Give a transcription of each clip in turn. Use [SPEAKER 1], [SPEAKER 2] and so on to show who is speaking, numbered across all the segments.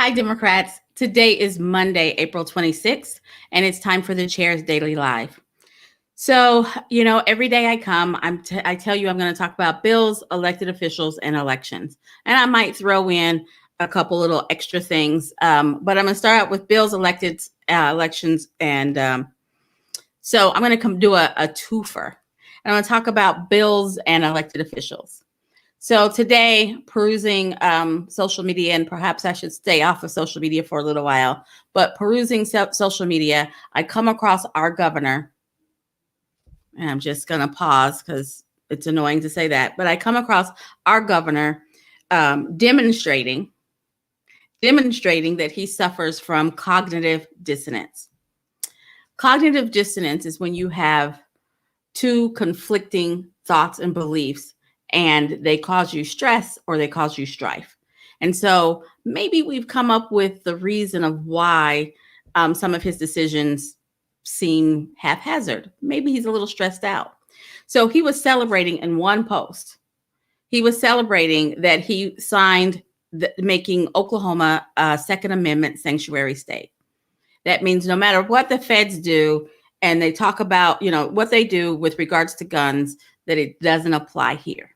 [SPEAKER 1] Hi, Democrats. Today is Monday, April 26th, and it's time for the Chair's Daily Live. So, every day I come, I tell you I'm going to talk about bills, elected officials, and elections. And I might throw in a couple little extra things, but I'm going to start out with bills, elections, and so I'm going to do a twofer. And I'm going to talk about bills and elected officials. So today, perusing social media, and perhaps I should stay off of social media for a little while, but perusing social media, I come across our governor, and I'm just going to pause because it's annoying to say that, but I come across our governor demonstrating that he suffers from cognitive dissonance. Cognitive dissonance is when you have two conflicting thoughts and beliefs, and they cause you stress or they cause you strife. And so maybe we've come up with the reason of why some of his decisions seem haphazard. Maybe he's a little stressed out. So he was celebrating in one post. He was celebrating that he signed making Oklahoma a Second Amendment sanctuary state. That means no matter what the feds do, and they talk about, what they do with regards to guns, that it doesn't apply here.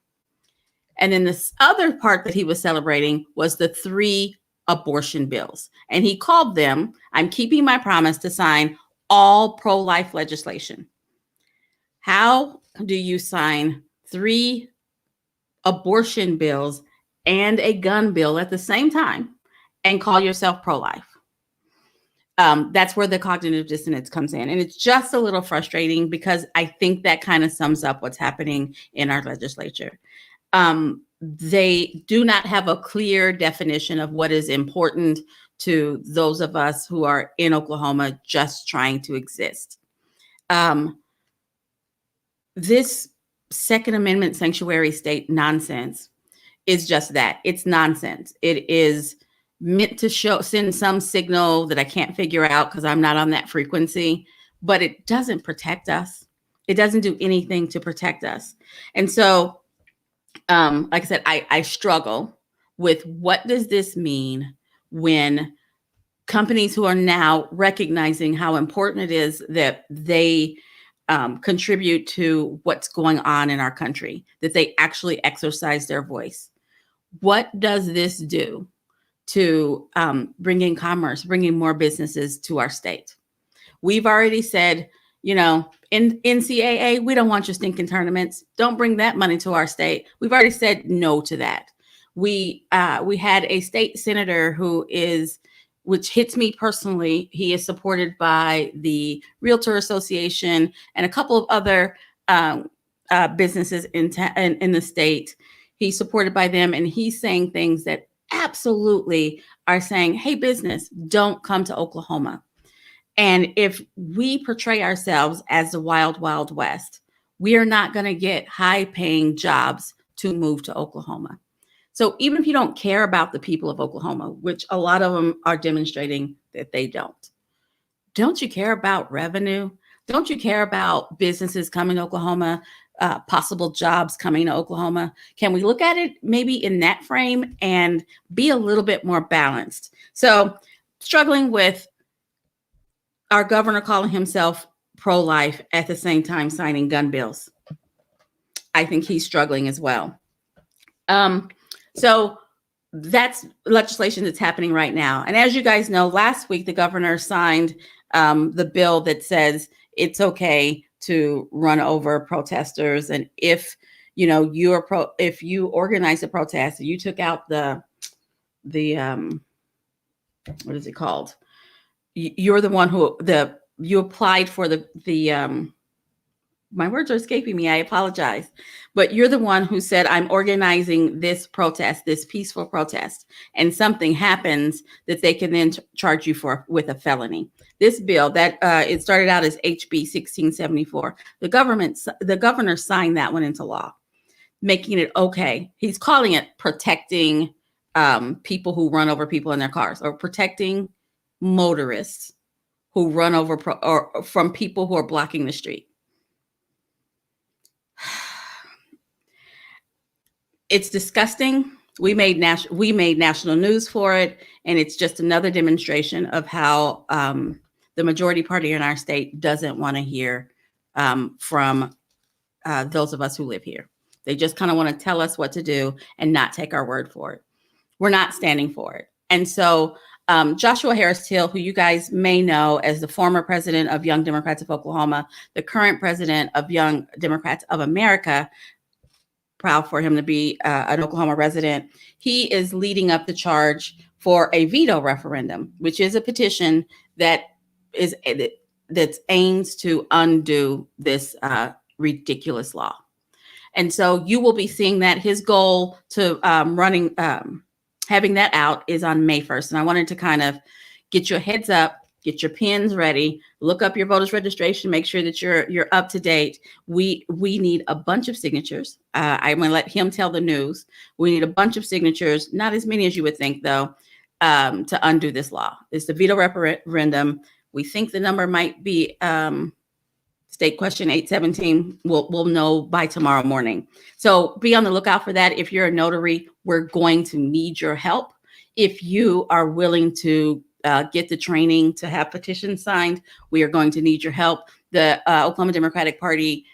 [SPEAKER 1] And then this other part that he was celebrating was the 3 abortion bills. And he called them, I'm keeping my promise to sign all pro-life legislation. How do you sign 3 abortion bills and a gun bill at the same time and call yourself pro-life? That's where the cognitive dissonance comes in. And it's just a little frustrating because I think that kind of sums up what's happening in our legislature. They do not have a clear definition of what is important to those of us who are in Oklahoma just trying to exist. This Second Amendment sanctuary state nonsense is just that. It's nonsense. It is meant to send some signal that I can't figure out because I'm not on that frequency, but it doesn't protect us. It doesn't do anything to protect us. And so, like I said, I struggle with what does this mean when companies who are now recognizing how important it is that they contribute to what's going on in our country, that they actually exercise their voice. What does this do to bring in commerce, bringing more businesses to our state? We've already said, in NCAA, we don't want your stinking tournaments. Don't bring that money to our state. We've already said no to that. We had a state senator which hits me personally. He is supported by the Realtor Association and a couple of other businesses in the state. He's supported by them, and he's saying things that absolutely are saying, hey, business, don't come to Oklahoma. And if we portray ourselves as the wild, wild west, we are not going to get high paying jobs to move to Oklahoma. So even if you don't care about the people of Oklahoma, which a lot of them are demonstrating that they don't you care about revenue? Don't you care about businesses coming to Oklahoma, possible jobs coming to Oklahoma? Can we look at it maybe in that frame and be a little bit more balanced? So struggling with our governor calling himself pro-life at the same time signing gun bills. I think he's struggling as well. So that's legislation that's happening right now. And as you guys know, last week, the governor signed the bill that says it's okay to run over protesters. And if you organize a protest and you took out the what is it called? You're the one you applied for the my words are escaping me. I apologize. But you're the one who said, I'm organizing this protest, this peaceful protest, and something happens that they can then charge you with a felony. This bill that it started out as HB 1674. The governor signed that one into law, making it okay. He's calling it protecting people who run over people in their cars, or protecting motorists who run over or from people who are blocking the street. It's disgusting. We made national news for it, and it's just another demonstration of how the majority party in our state doesn't want to hear from those of us who live here. They just kind of want to tell us what to do and not take our word for it. We're not standing for it. And so Joshua Harris Teal, who you guys may know as the former president of Young Democrats of Oklahoma, the current president of Young Democrats of America, proud for him to be an Oklahoma resident, he is leading up the charge for a veto referendum, which is a petition that aims to undo this ridiculous law. And so you will be seeing that his goal to having that out is on May 1st. And I wanted to kind of get your heads up, get your pens ready, look up your voters registration, make sure that you're up to date. We need a bunch of signatures. I'm going to let him tell the news. We need a bunch of signatures, not as many as you would think, though, to undo this law. It's the veto referendum. We think the number might be State Question 817. We'll know by tomorrow morning. So be on the lookout for that. If you're a notary, we're going to need your help. If you are willing to get the training to have petitions signed, we are going to need your help. The Oklahoma Democratic Party,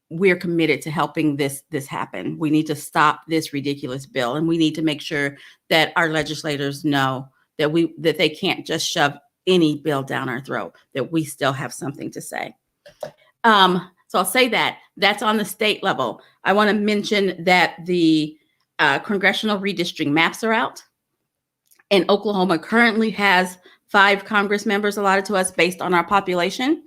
[SPEAKER 1] we're committed to helping this happen. We need to stop this ridiculous bill, and we need to make sure that our legislators know that they can't just shove any bill down our throat, that we still have something to say. So I'll say that's on the state level. I want to mention that the congressional redistricting maps are out. And Oklahoma currently has 5 Congress members allotted to us based on our population.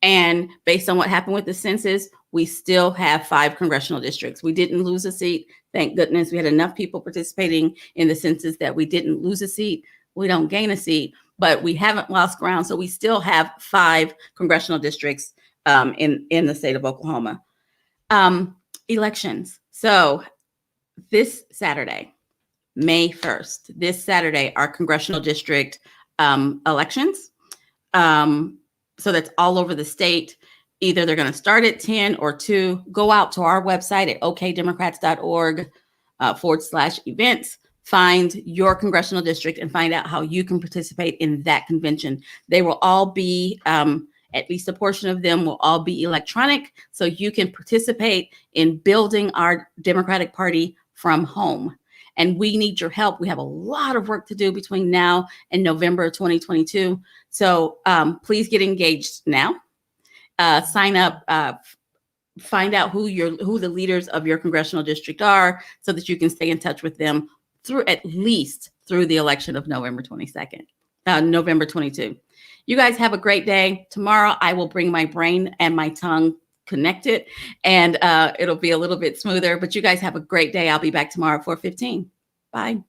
[SPEAKER 1] And based on what happened with the census, we still have 5 congressional districts. We didn't lose a seat. Thank goodness we had enough people participating in the census that we didn't lose a seat. We don't gain a seat, but we haven't lost ground. So we still have 5 congressional districts in the state of Oklahoma. Elections. So this Saturday, May 1st, this Saturday, our congressional district elections. So that's all over the state. Either they're going to start at 10 or 2. Go out to our website at okdemocrats.org /events. Find your congressional district and find out how you can participate in that convention. They will all be, at least a portion of them will all be electronic, so you can participate in building our Democratic Party from home. And we need your help. We have a lot of work to do between now and November 2022. So please get engaged now. Sign up. Find out who the leaders of your congressional district are, so that you can stay in touch with them at least through the election of November 22nd, November 22. You guys have a great day. Tomorrow I will bring my brain and my tongue connected, and it'll be a little bit smoother. But you guys have a great day. I'll be back tomorrow at 4:15. Bye.